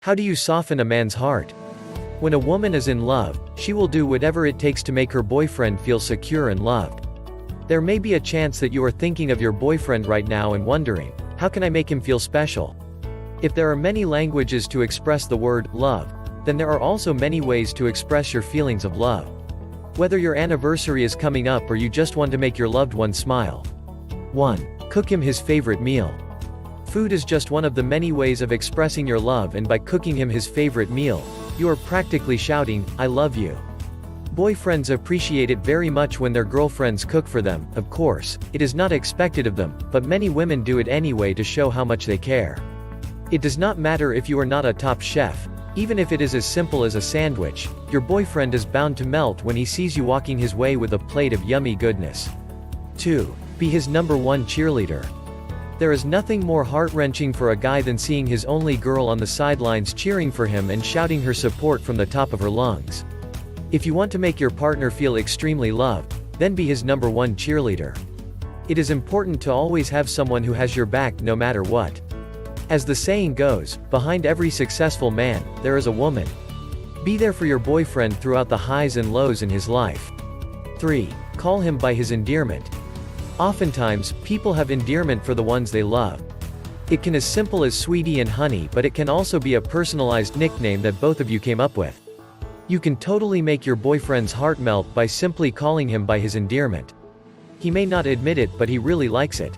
How do you soften a man's heart? When a woman is in love, she will do whatever it takes to make her boyfriend feel secure and loved. There may be a chance that you are thinking of your boyfriend right now and wondering, how can I make him feel special? If there are many languages to express the word love, then there are also many ways to express your feelings of love. Whether your anniversary is coming up or you just want to make your loved one smile. 1. Cook him his favorite meal. Food is just one of the many ways of expressing your love, and by cooking him his favorite meal, you are practically shouting, I love you. Boyfriends appreciate it very much when their girlfriends cook for them. Of course, it is not expected of them, but many women do it anyway to show how much they care. It does not matter if you are not a top chef. Even if it is as simple as a sandwich, your boyfriend is bound to melt when he sees you walking his way with a plate of yummy goodness. 2. Be his #1 cheerleader. There is nothing more heart-wrenching for a guy than seeing his only girl on the sidelines cheering for him and shouting her support from the top of her lungs. If you want to make your partner feel extremely loved, then be his #1 cheerleader. It is important to always have someone who has your back no matter what. As the saying goes, behind every successful man, there is a woman. Be there for your boyfriend throughout the highs and lows in his life. 3. Call him by his endearment. Oftentimes, people have endearment for the ones they love. It can be as simple as sweetie and honey, but it can also be a personalized nickname that both of you came up with. You can totally make your boyfriend's heart melt by simply calling him by his endearment. He may not admit it, but he really likes it.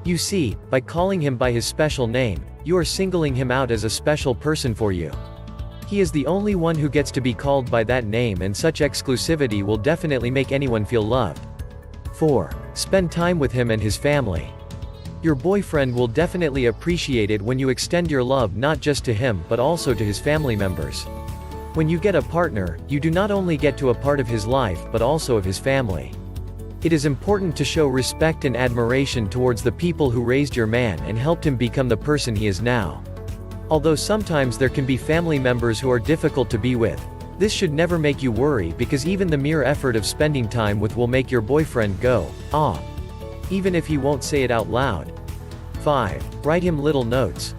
You see, by calling him by his special name, you are singling him out as a special person for you. He is the only one who gets to be called by that name, and such exclusivity will definitely make anyone feel loved. 4. Spend time with him and his family. Your boyfriend will definitely appreciate it when you extend your love not just to him but also to his family members. When you get a partner, you do not only get to a part of his life but also of his family. It is important to show respect and admiration towards the people who raised your man and helped him become the person he is now. Although sometimes there can be family members who are difficult to be with, this should never make you worry, because even the mere effort of spending time with will make your boyfriend go, ah, even if he won't say it out loud. 5. Write him little notes.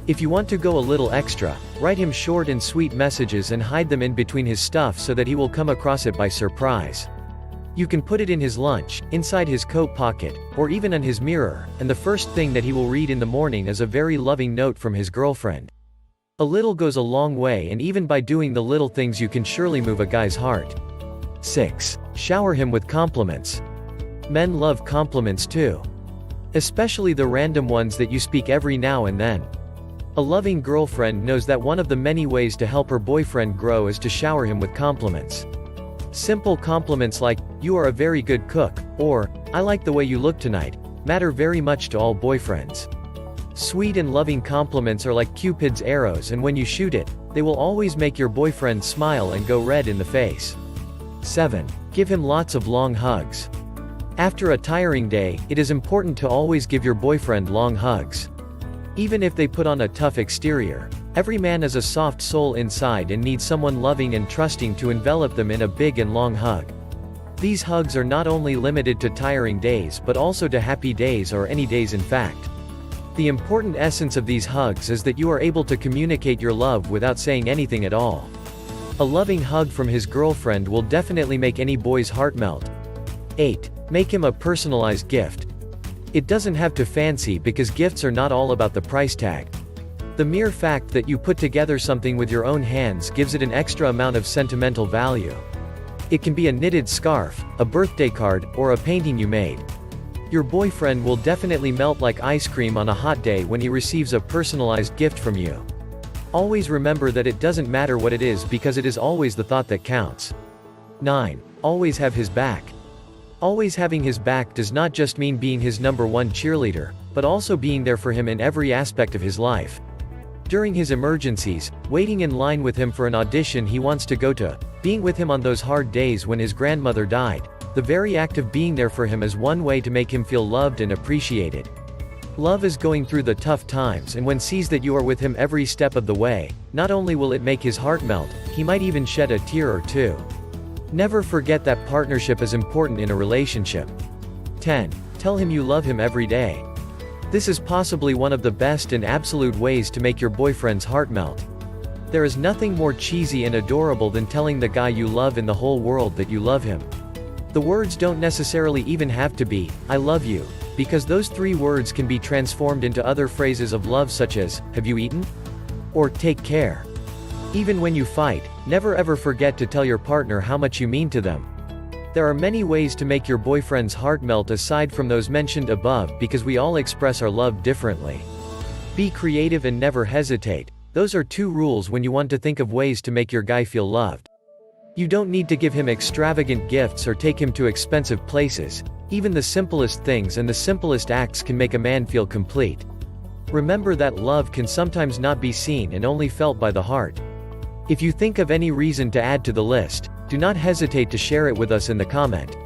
If you want to go a little extra, write him short and sweet messages and hide them in between his stuff so that he will come across it by surprise. You can put it in his lunch, inside his coat pocket, or even on his mirror, and the first thing that he will read in the morning is a very loving note from his girlfriend. A little goes a long way, and even by doing the little things you can surely move a guy's heart. 6. Shower him with compliments. Men love compliments too. Especially the random ones that you speak every now and then. A loving girlfriend knows that one of the many ways to help her boyfriend grow is to shower him with compliments. Simple compliments like, you are a very good cook, or, I like the way you look tonight, matter very much to all boyfriends. Sweet and loving compliments are like Cupid's arrows, and when you shoot it, they will always make your boyfriend smile and go red in the face. 7. Give him lots of long hugs. After a tiring day, it is important to always give your boyfriend long hugs. Even if they put on a tough exterior, every man is a soft soul inside and needs someone loving and trusting to envelop them in a big and long hug. These hugs are not only limited to tiring days but also to happy days, or any days in fact. The important essence of these hugs is that you are able to communicate your love without saying anything at all. A loving hug from his girlfriend will definitely make any boy's heart melt. 8. Make him a personalized gift. It doesn't have to fancy, because gifts are not all about the price tag. The mere fact that you put together something with your own hands gives it an extra amount of sentimental value. It can be a knitted scarf, a birthday card, or a painting you made. Your boyfriend will definitely melt like ice cream on a hot day when he receives a personalized gift from you. Always remember that it doesn't matter what it is, because it is always the thought that counts. 9. Always have his back. Always having his back does not just mean being his #1 cheerleader, but also being there for him in every aspect of his life. During his emergencies, waiting in line with him for an audition he wants to go to, being with him on those hard days when his grandmother died. The very act of being there for him is one way to make him feel loved and appreciated. Love is going through the tough times, and when sees that you are with him every step of the way, not only will it make his heart melt, he might even shed a tear or two. Never forget that partnership is important in a relationship. 10. Tell him you love him every day. This is possibly one of the best and absolute ways to make your boyfriend's heart melt. There is nothing more cheesy and adorable than telling the guy you love in the whole world that you love him. The words don't necessarily even have to be, "I love you," because those 3 words can be transformed into other phrases of love such as, "Have you eaten?" or "Take care." Even when you fight, never ever forget to tell your partner how much you mean to them. There are many ways to make your boyfriend's heart melt aside from those mentioned above because we all express our love differently. Be creative and never hesitate. Those are 2 rules when you want to think of ways to make your guy feel loved. You don't need to give him extravagant gifts or take him to expensive places. Even the simplest things and the simplest acts can make a man feel complete. Remember that love can sometimes not be seen and only felt by the heart. If you think of any reason to add to the list, do not hesitate to share it with us in the comment.